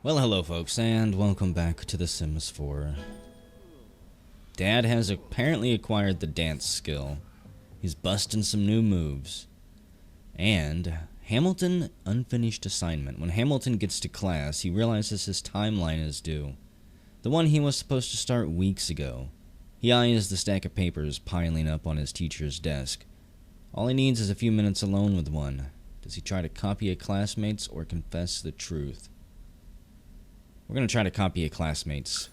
Well, hello folks, and welcome back to The Sims 4. Dad has apparently acquired the dance skill. He's busting some new moves. And Hamilton unfinished assignment. When Hamilton gets to class, he realizes his timeline is due. The one he was supposed to start weeks ago. He eyes the stack of papers piling up on his teacher's desk. All he needs is a few minutes alone with one. Does he try to copy a classmate's or confess the truth? We're going to try to copy a classmate's.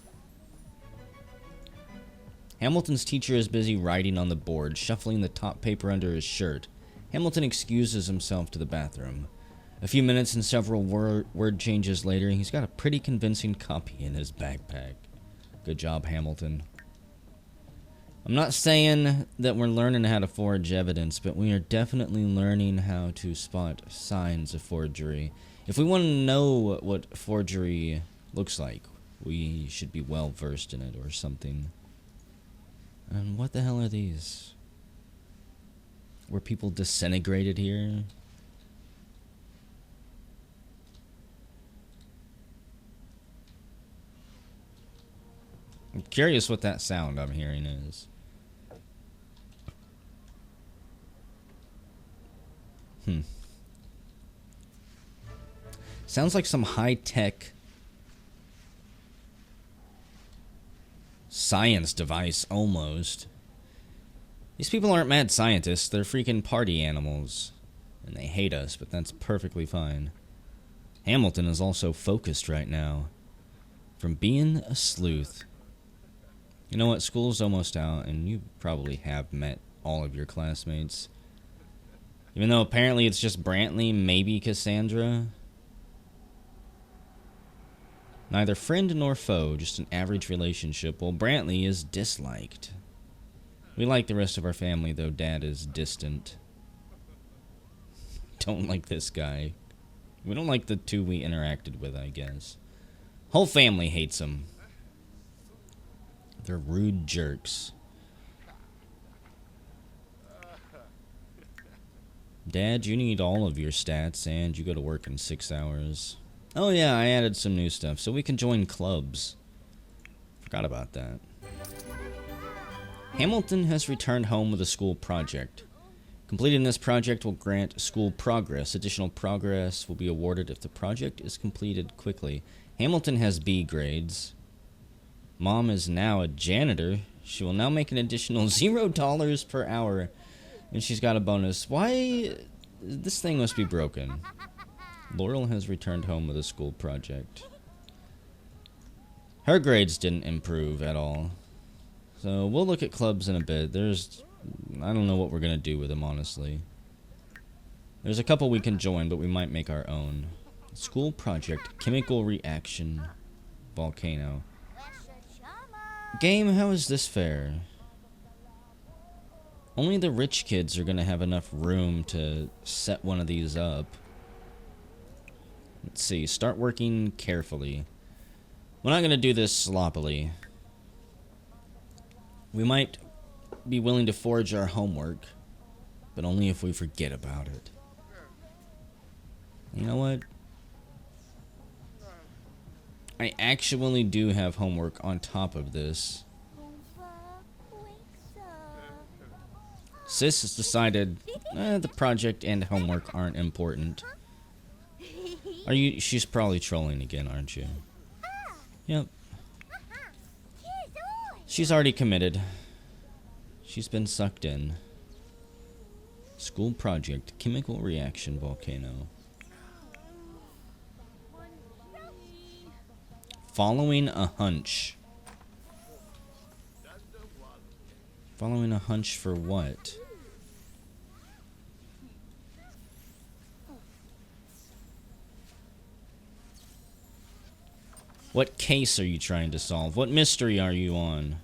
Hamilton's teacher is busy writing on the board, shuffling the top paper under his shirt. Hamilton excuses himself to the bathroom. A few minutes and several word changes later, he's got a pretty convincing copy in his backpack. Good job, Hamilton. I'm not saying that we're learning how to forge evidence, but we are definitely learning how to spot signs of forgery. If we want to know what forgery looks like, we should be well versed in it or something. And what the hell are these? Were people disintegrated here? I'm curious what that sound I'm hearing is. Sounds like some high-tech science device, almost. These people aren't mad scientists, they're freaking party animals. And they hate us, but that's perfectly fine. Hamilton is also focused right now. From being a sleuth. You know what, school's almost out, and you probably have met all of your classmates. Even though apparently it's just Brantley, maybe Cassandra. Neither friend nor foe, just an average relationship. Well, Brantley is disliked. We like the rest of our family, though Dad is distant. Don't like this guy. We don't like the two we interacted with, I guess. Whole family hates him. They're rude jerks. Dad, you need all of your stats, and you go to work in 6 hours. Oh yeah, I added some new stuff, so we can join clubs. Forgot about that. Hamilton has returned home with a school project. Completing this project will grant school progress. Additional progress will be awarded if the project is completed quickly. Hamilton has B grades. Mom is now a janitor. She will now make an additional $0 per hour. And she's got a bonus. Why? This thing must be broken. Laurel has returned home with a school project. Her grades didn't improve at all. So we'll look at clubs in a bit. I don't know what we're going to do with them, honestly. There's a couple we can join, but we might make our own. School project, chemical reaction, volcano. Game, how is this fair? Only the rich kids are going to have enough room to set one of these up. Let's see, start working carefully. We're not going to do this sloppily. We might be willing to forge our homework, but only if we forget about it. You know what? I actually do have homework on top of this. Sis has decided the project and homework aren't important. She's probably trolling again, aren't you? Yep. She's already committed. She's been sucked in. School project, chemical reaction, volcano. Following a hunch. Following a hunch for what? What case are you trying to solve? What mystery are you on?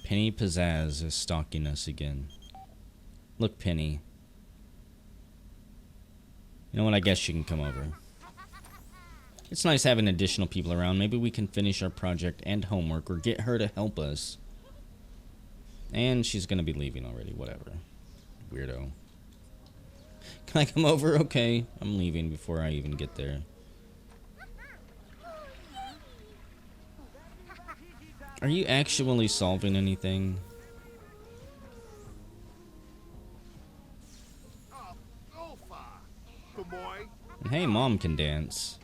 Penny Pizzazz is stalking us again. Look, Penny. You know what? I guess she can come over. It's nice having additional people around. Maybe we can finish our project and homework or get her to help us. And she's gonna be leaving already. Whatever. Weirdo. Can I come over? Okay. I'm leaving before I even get there. Are you actually solving anything? And hey, Mom can dance.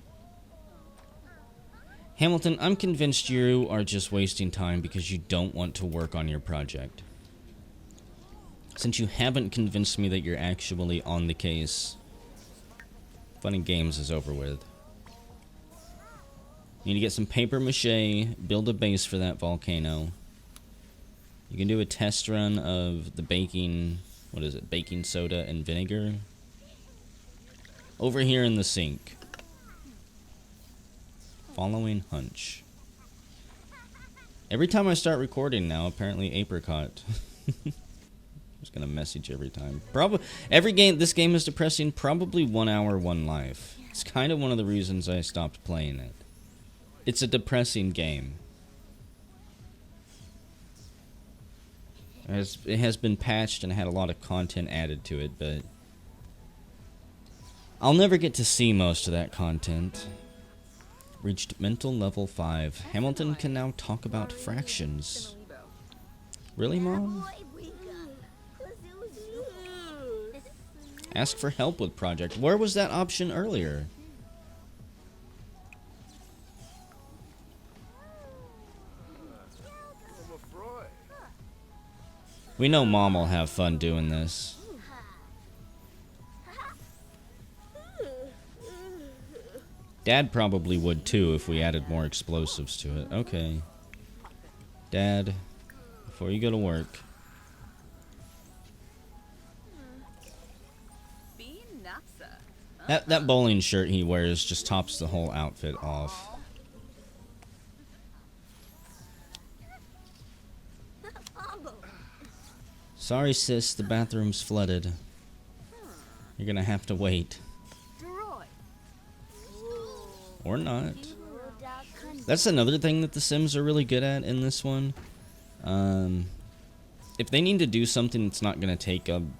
Hamilton, I'm convinced you are just wasting time because you don't want to work on your project. Since you haven't convinced me that you're actually on the case, fun and games is over with. You need to get some paper mache, build a base for that volcano. You can do a test run of the baking, what is it, baking soda and vinegar. Over here in the sink. Following hunch. Every time I start recording now, apparently apricot. Just gonna message every time. This game is depressing. Probably 1 hour, 1 life. It's kind of one of the reasons I stopped playing it. It's a depressing game. It has been patched and had a lot of content added to it, but I'll never get to see most of that content. Reached mental level 5. Hamilton can now talk about fractions. Really, Mom? Ask for help with project. Where was that option earlier? We know Mom will have fun doing this. Dad probably would too if we added more explosives to it. Okay. Dad, before you go to work. That bowling shirt he wears just tops the whole outfit off. Sorry, sis, the bathroom's flooded. You're gonna have to wait. Or not. That's another thing that the Sims are really good at in this one. If they need to do something that's not going to take an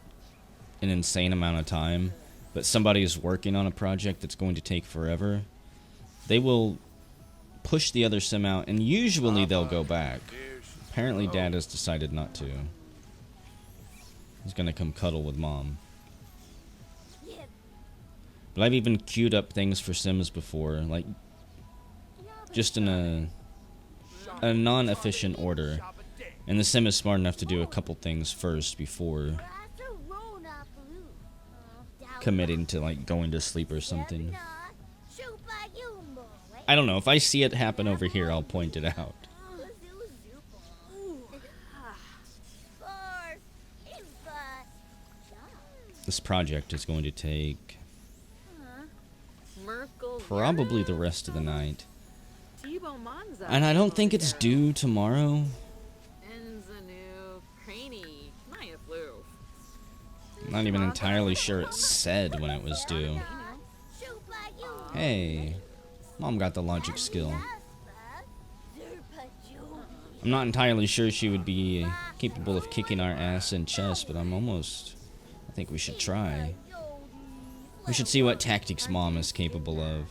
insane amount of time, but somebody is working on a project that's going to take forever, they will push the other Sim out, and usually they'll go back. Apparently Dad has decided not to. He's going to come cuddle with Mom. But I've even queued up things for Sims before, like, just in a non-efficient order. And the Sim is smart enough to do a couple things first before committing to, like, going to sleep or something. I don't know, if I see it happen over here, I'll point it out. This project is going to take probably the rest of the night. And I don't think it's due tomorrow. I'm not even entirely sure it said when it was due. Hey, Mom got the logic skill. I'm not entirely sure she would be capable of kicking our ass in chess, but I think we should try. We should see what tactics Mom is capable of.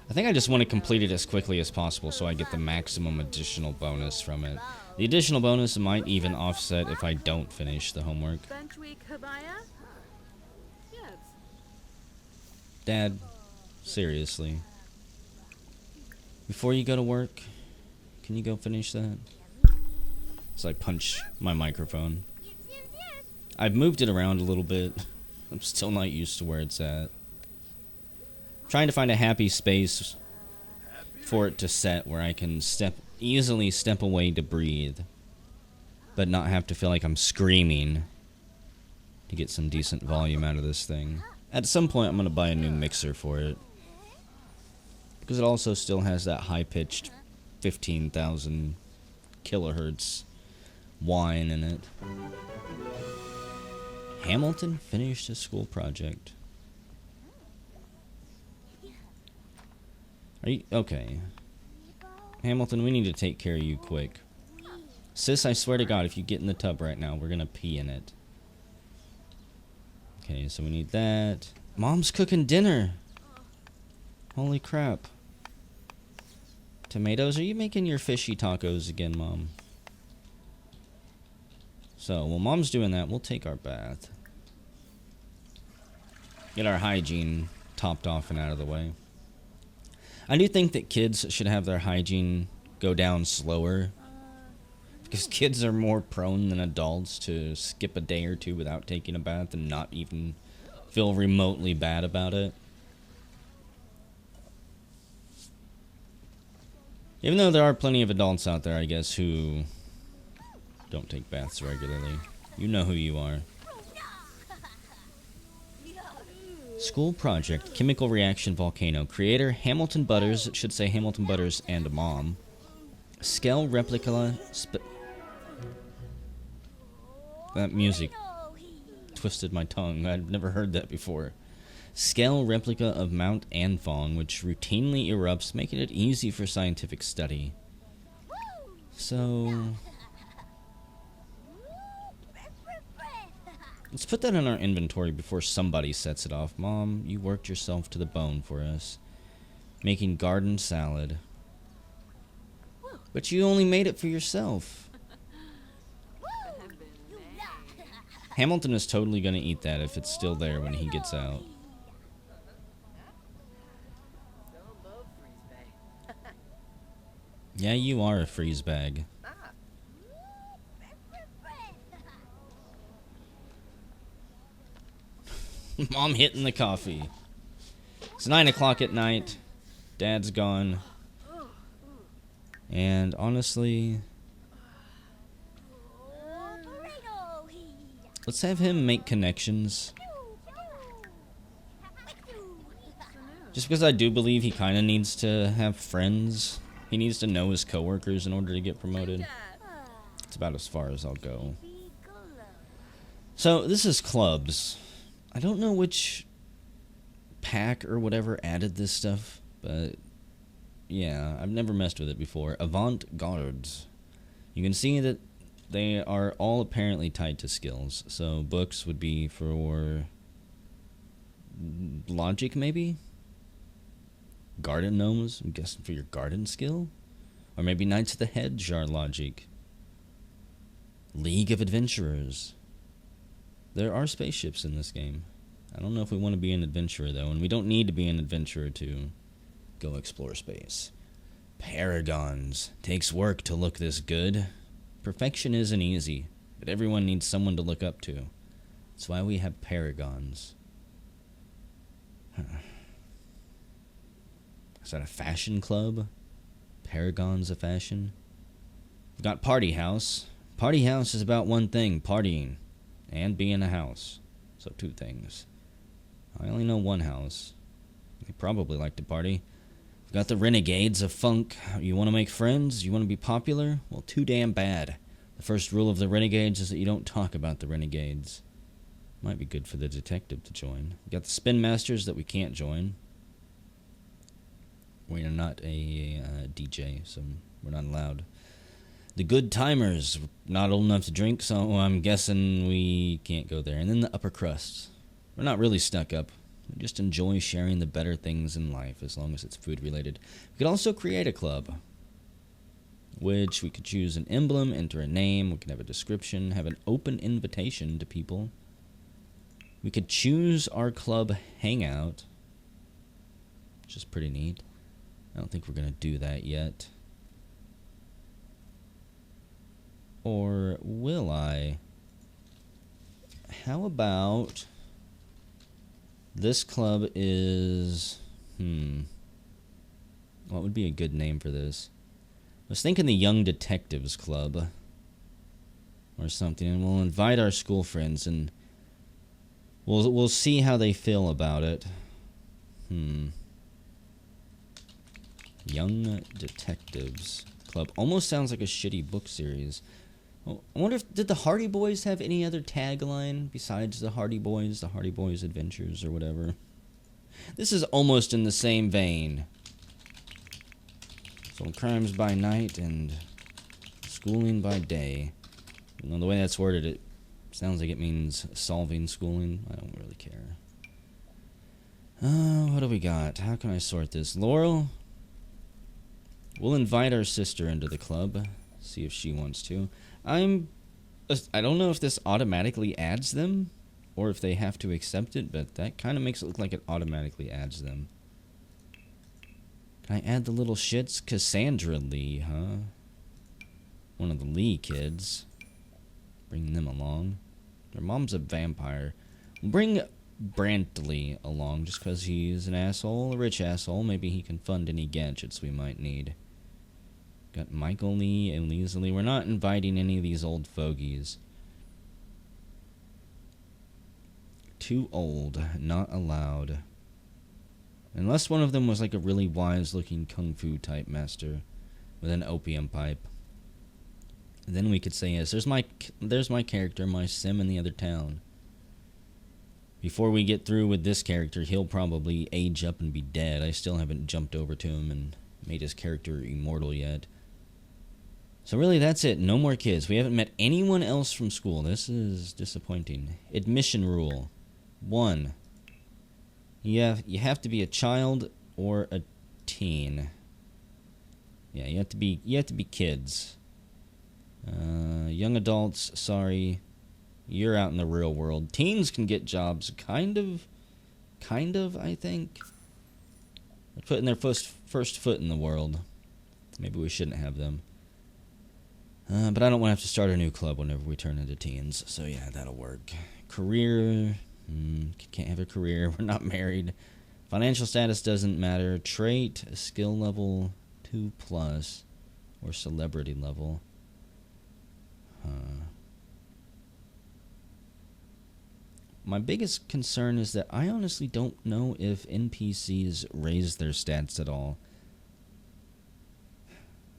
I think I just want to complete it as quickly as possible so I get the maximum additional bonus from it. The additional bonus might even offset if I don't finish the homework. Dad, seriously. Before you go to work, can you go finish that? So I punch my microphone. I've moved it around a little bit. I'm still not used to where it's at. I'm trying to find a happy space for it to set where I can easily step away to breathe, but not have to feel like I'm screaming to get some decent volume out of this thing. At some point, I'm going to buy a new mixer for it, because it also still has that high-pitched 15,000 kilohertz whine in it. Hamilton finished his school project. Are you okay? Hamilton, we need to take care of you quick. Sis, I swear to God, if you get in the tub right now, we're gonna pee in it. Okay, so we need that. Mom's cooking dinner. Holy crap. Tomatoes, are you making your fishy tacos again, Mom? So, while Mom's doing that, we'll take our bath. Get our hygiene topped off and out of the way. I do think that kids should have their hygiene go down slower. Because kids are more prone than adults to skip a day or two without taking a bath and not even feel remotely bad about it. Even though there are plenty of adults out there, I guess, who don't take baths regularly. You know who you are. School project, chemical reaction volcano. Creator, Hamilton Butters. It should say Hamilton Butters and Mom. Scale replica... That music twisted my tongue. I'd never heard that before. Scale replica of Mount Anfong, which routinely erupts, making it easy for scientific study. So... let's put that in our inventory before somebody sets it off. Mom, you worked yourself to the bone for us. Making garden salad. But you only made it for yourself. Hamilton is totally going to eat that if it's still there when he gets out. Yeah, you are a freeze bag. Mom hitting the coffee. It's 9 o'clock at night. Dad's gone. And honestly, let's have him make connections. Just because I do believe he kind of needs to have friends. He needs to know his coworkers in order to get promoted. It's about as far as I'll go. So, this is clubs. I don't know which pack or whatever added this stuff, but yeah, I've never messed with it before. Avant-gardes. You can see that they are all apparently tied to skills. So books would be for logic, maybe? Garden gnomes, I'm guessing for your garden skill? Or maybe Knights of the Hedge are logic. League of Adventurers. There are spaceships in this game. I don't know if we want to be an adventurer, though, and we don't need to be an adventurer to go explore space. Paragons. Takes work to look this good. Perfection isn't easy, but everyone needs someone to look up to. That's why we have paragons. Is that a fashion club? Paragons of fashion? We've got Party House. Party House is about one thing, partying. And being a house. So 2 things. I only know one house. They probably like to party. We've got the Renegades of Funk. You want to make friends? You want to be popular? Well, too damn bad. The first rule of the Renegades is that you don't talk about the Renegades. Might be good for the detective to join. We've got the Spin Masters that we can't join. We are not a DJ, so we're not allowed. The Good Timers, not old enough to drink, so I'm guessing we can't go there. And then the Upper Crust. We're not really stuck up. We just enjoy sharing the better things in life, as long as it's food related. We could also create a club, which we could choose an emblem, enter a name, we can have a description, have an open invitation to people. We could choose our club hangout, which is pretty neat. I don't think we're going to do that yet. Or will I? How about this club is... what would be a good name for this? I was thinking the Young Detectives Club or something, and we'll invite our school friends and we'll see how they feel about it. Young Detectives Club. Almost sounds like a shitty book series. Well, I wonder if... did the Hardy Boys have any other tagline besides the Hardy Boys Adventures, or whatever? This is almost in the same vein. So crimes by night and schooling by day. You know, the way that's worded, it sounds like it means solving schooling. I don't really care. What do we got? How can I sort this? Laurel? We'll invite our sister into the club. See if she wants to. I don't know if this automatically adds them or if they have to accept it, but that kind of makes it look like it automatically adds them. Can I add the little shits? Cassandra Lee, huh? One of the Lee kids. Bring them along. Their mom's a vampire. We'll bring Brantley along just because he's an asshole, a rich asshole. Maybe he can fund any gadgets we might need. Got Michael Lee and Lisa Lee. We're not inviting any of these old fogies. Too old. Not allowed. Unless one of them was like a really wise-looking kung fu type master with an opium pipe. Then we could say yes. There's my character, my sim in the other town. Before we get through with this character, he'll probably age up and be dead. I still haven't jumped over to him and made his character immortal yet. So really, that's it. No more kids. We haven't met anyone else from school. This is disappointing. Admission rule. 1. You have to be a child or a teen. Yeah, you have to be kids. Young adults, sorry. You're out in the real world. Teens can get jobs, kind of, I think. They're putting their first foot in the world. Maybe we shouldn't have them. But I don't want to have to start a new club whenever we turn into teens. So yeah, that'll work. Career, can't have a career. We're not married. Financial status doesn't matter. Trait, skill level 2+, or celebrity level. My biggest concern is that I honestly don't know if NPCs raise their stats at all.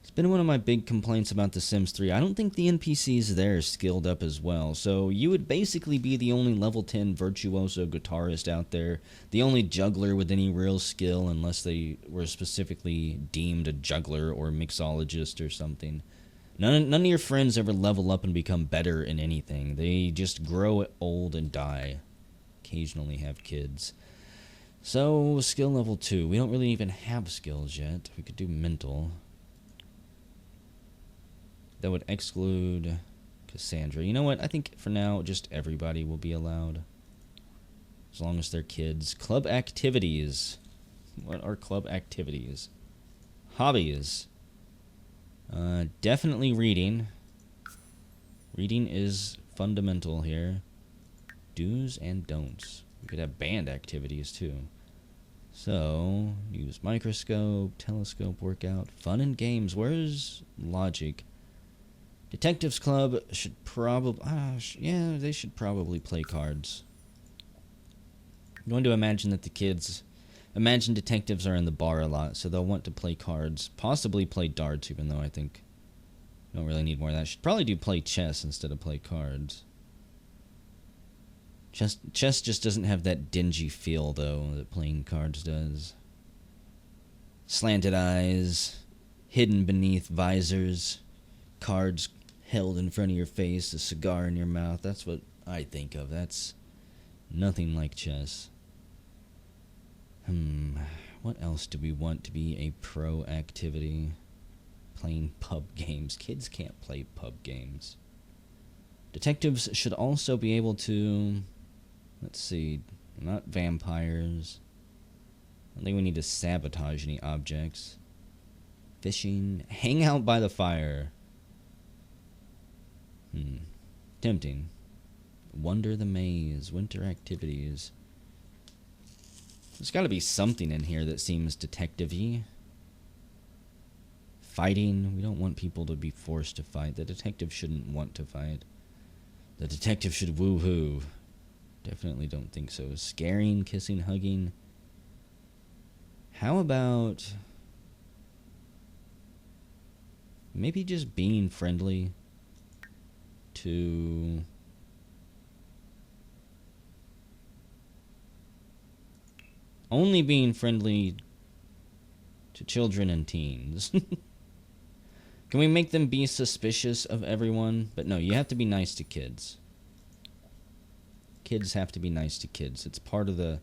It's been one of my big complaints about The Sims 3. I don't think the NPCs there are skilled up as well. So you would basically be the only level 10 virtuoso guitarist out there. The only juggler with any real skill, unless they were specifically deemed a juggler or mixologist or something. None of your friends ever level up and become better in anything. They just grow old and die. Occasionally have kids. So, skill level 2. We don't really even have skills yet. We could do mental. That would exclude Cassandra. You know what? I think for now, just everybody will be allowed. As long as they're kids. Club activities. What are club activities? Hobbies. Definitely reading. Reading is fundamental here. Do's and don'ts. We could have band activities too. So, use microscope, telescope, workout, fun and games. Where's logic? Detectives Club should probably... they should probably play cards. I'm going to imagine that the kids... Imagine detectives are in the bar a lot, so they'll want to play cards. Possibly play darts, even though I think you don't really need more of that. Should probably do play chess instead of play cards. Chess just doesn't have that dingy feel, though, that playing cards does. Slanted eyes, hidden beneath visors, cards held in front of your face, a cigar in your mouth. That's what I think of. That's nothing like chess. What else do we want to be a pro activity? Playing pub games. Kids can't play pub games. Detectives should also be able to... Let's see. Not vampires. I don't think we need to sabotage any objects. Fishing. Hang out by the fire. Tempting. Wander the maze. Winter activities. There's got to be something in here that seems detective-y. Fighting. We don't want people to be forced to fight. The detective shouldn't want to fight. The detective should woo-hoo. Definitely don't think so. Scaring, kissing, hugging. How about... maybe just being friendly to... only being friendly to children and teens. Can we make them be suspicious of everyone? But no, you have to be nice to kids. Kids have to be nice to kids. It's part of the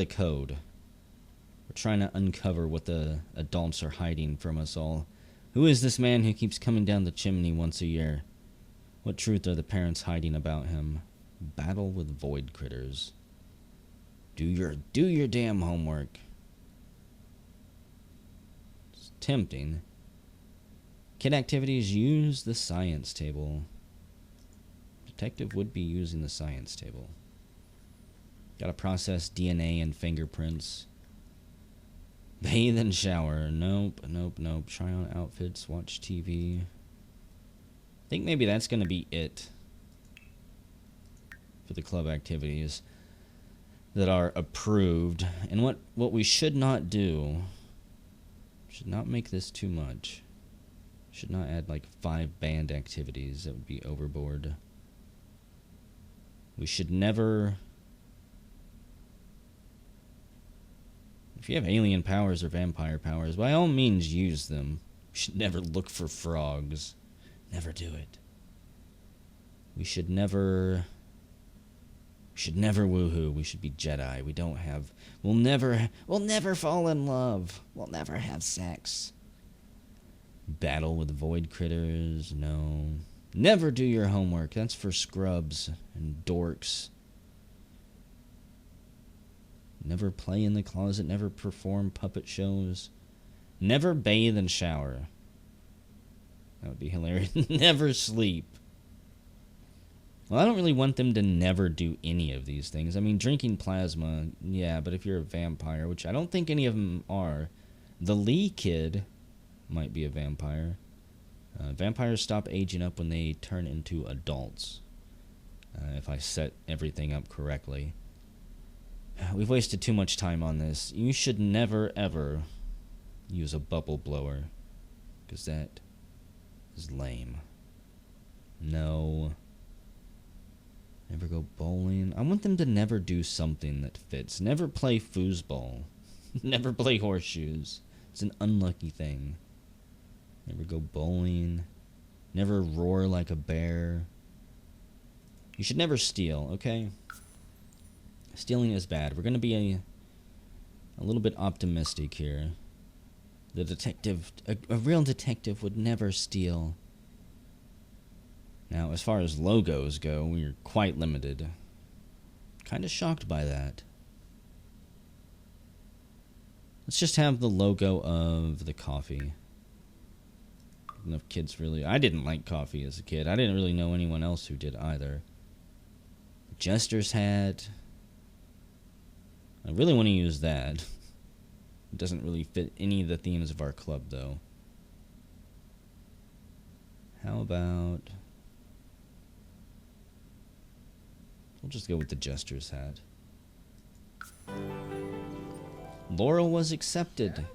code. We're trying to uncover what the adults are hiding from us all. Who is this man who keeps coming down the chimney once a year? What truth are the parents hiding about him? Battle with void critters. Do your damn homework. It's tempting. Kid activities, use the science table. Detective would be using the science table. Gotta process DNA and fingerprints. Bathe and shower. Nope. Try on outfits, watch TV. I think maybe that's gonna be it for the club activities that are approved. And what we should not do, should not make this too much. Should not add like 5 band activities. That would be overboard. We should never... If you have alien powers or vampire powers, by all means use them. We should never look for frogs. Never do it. We should never woohoo. We should be Jedi. We don't have... We'll never fall in love. We'll never have sex. Battle with void critters. No. Never do your homework. That's for scrubs and dorks. Never play in the closet. Never perform puppet shows. Never bathe and shower. That would be hilarious. Never sleep. Well, I don't really want them to never do any of these things. I mean, drinking plasma, yeah, but if you're a vampire, which I don't think any of them are, the Lee kid might be a vampire. Vampires stop aging up when they turn into adults. If I set everything up correctly. We've wasted too much time on this. You should never, ever use a bubble blower. Because that is lame. No. Never go bowling. I want them to never do something that fits. Never play foosball. Never play horseshoes. It's an unlucky thing. Never go bowling. Never roar like a bear. You should never steal, okay? Stealing is bad. We're going to be a little bit optimistic here. The detective, a real detective would never steal. Now, as far as logos go, we're quite limited. Kind of shocked by that. Let's just have the logo of the coffee. I don't know if kids really... I didn't like coffee as a kid. I didn't really know anyone else who did either. Jester's hat. I really want to use that. It doesn't really fit any of the themes of our club, though. How about... We'll just go with the Jester's hat. Laurel was accepted.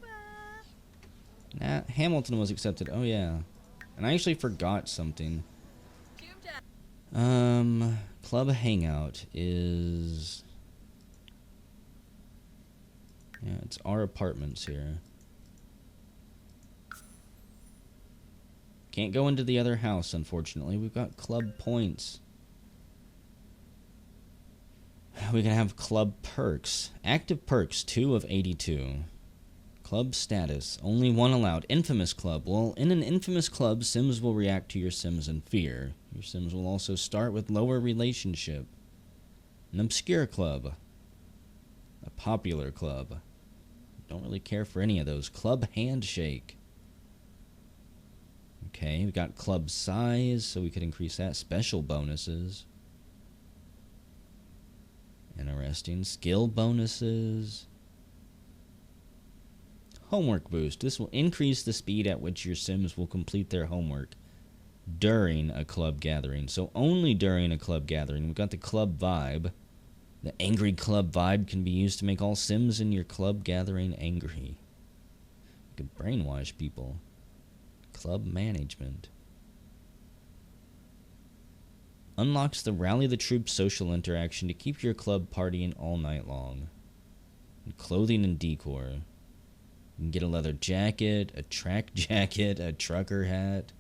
Hamilton was accepted. Oh, yeah. And I actually forgot something. Club Hangout is... Yeah, it's our apartments here. Can't go into the other house, unfortunately. We've got club points. We can have club perks. Active perks, 2 of 82. Club status, only 1 allowed. Infamous club. Well, in an infamous club, Sims will react to your Sims in fear. Your Sims will also start with lower relationship. An obscure club. A popular club. Don't really care for any of those. Club handshake. Okay, we got club size, so we could increase that. Special bonuses. Interesting. Skill bonuses. Homework boost. This will increase the speed at which your Sims will complete their homework during a club gathering. So only during a club gathering. We've got the club vibe. The angry club vibe can be used to make all Sims in your club gathering angry. You can brainwash people. Club management. Unlocks the Rally the Troops social interaction to keep your club partying all night long. And clothing and decor. You can get a leather jacket, a track jacket, a trucker hat,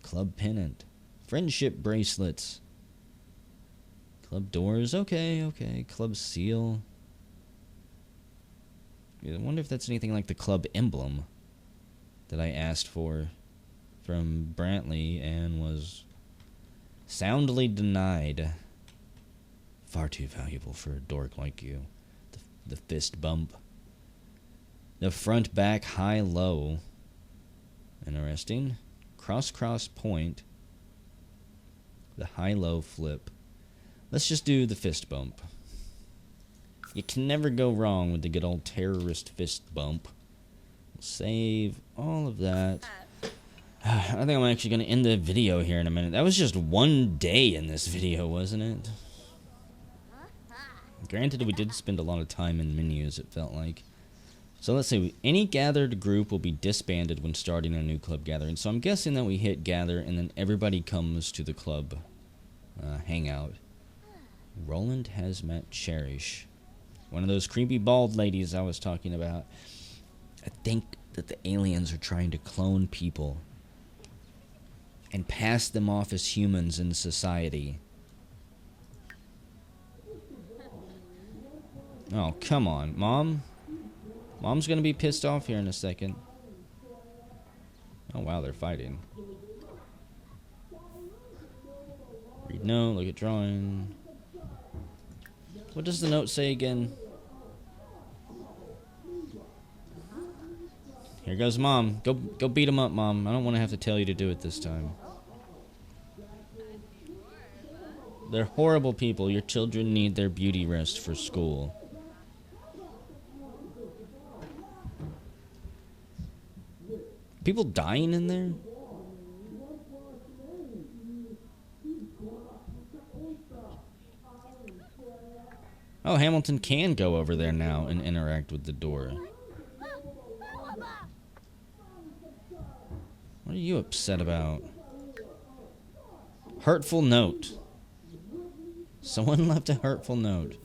club pennant, friendship bracelets, club doors, okay, club seal. I wonder if that's anything like the club emblem that I asked for from Brantley and was soundly denied. Far too valuable for a dork like you. The fist bump. The front, back, high, low. Interesting. Cross, point. The high, low flip. Let's just do the fist bump. You can never go wrong with the good old terrorist fist bump. We'll save all of that. I think I'm actually going to end the video here in a minute. That was just one day in this video, wasn't it? Granted, we did spend a lot of time in menus, it felt like. So let's see. Any gathered group will be disbanded when starting a new club gathering. So I'm guessing that we hit gather and then everybody comes to the club hangout. Roland has met Cherish. One of those creepy bald ladies I was talking about. I think that the aliens are trying to clone people and pass them off as humans in society. Oh, come on, Mom. Mom's gonna be pissed off here in a second. Oh, wow, they're fighting. Read note, look at drawing. What does the note say again? Here goes Mom. Go beat him up, Mom. I don't want to have to tell you to do it this time. They're horrible people. Your children need their beauty rest for school. People dying in there? Oh, Hamilton can go over there now and interact with the door. What are you upset about? Hurtful note. Someone left a hurtful note.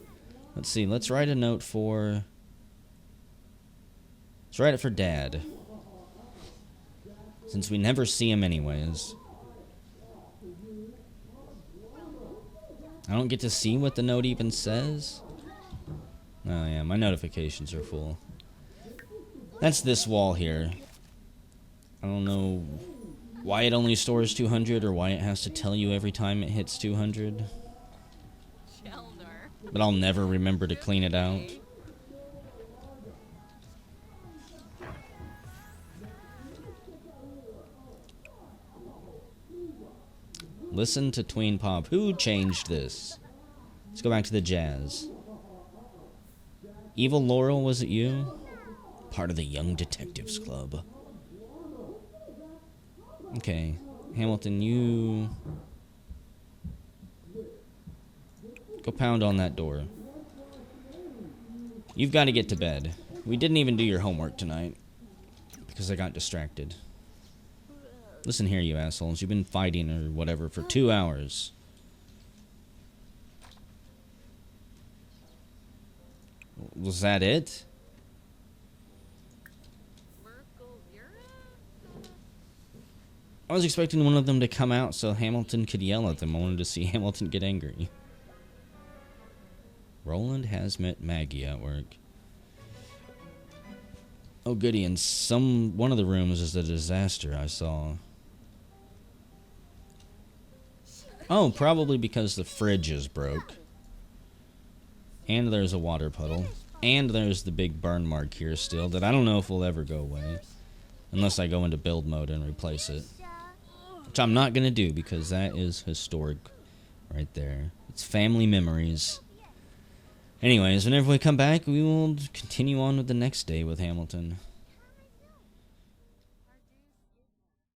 Let's see. Let's write a note for... Let's write it for Dad. Since we never see him anyways. I don't get to see what the note even says. Oh yeah, my notifications are full. That's this wall here. I don't know why it only stores 200 or why it has to tell you every time it hits 200. But I'll never remember to clean it out. Listen to Tween Pop. Who changed this? Let's go back to the jazz. Evil Laurel, was it you? Part of the Young Detectives Club. Okay. Hamilton, you... Go pound on that door. You've got to get to bed. We didn't even do your homework tonight. Because I got distracted. Listen here, you assholes. You've been fighting or whatever for 2 hours. Was that it? I was expecting one of them to come out so Hamilton could yell at them. I wanted to see Hamilton get angry. Roland has met Maggie at work. Oh goody, and one of the rooms is a disaster I saw. Oh, probably because the fridge is broke. And there's a water puddle. And there's the big burn mark here still that I don't know if will ever go away. Unless I go into build mode and replace it. Which I'm not going to do because that is historic right there. It's family memories. Anyways, whenever we come back, we will continue on with the next day with Hamilton.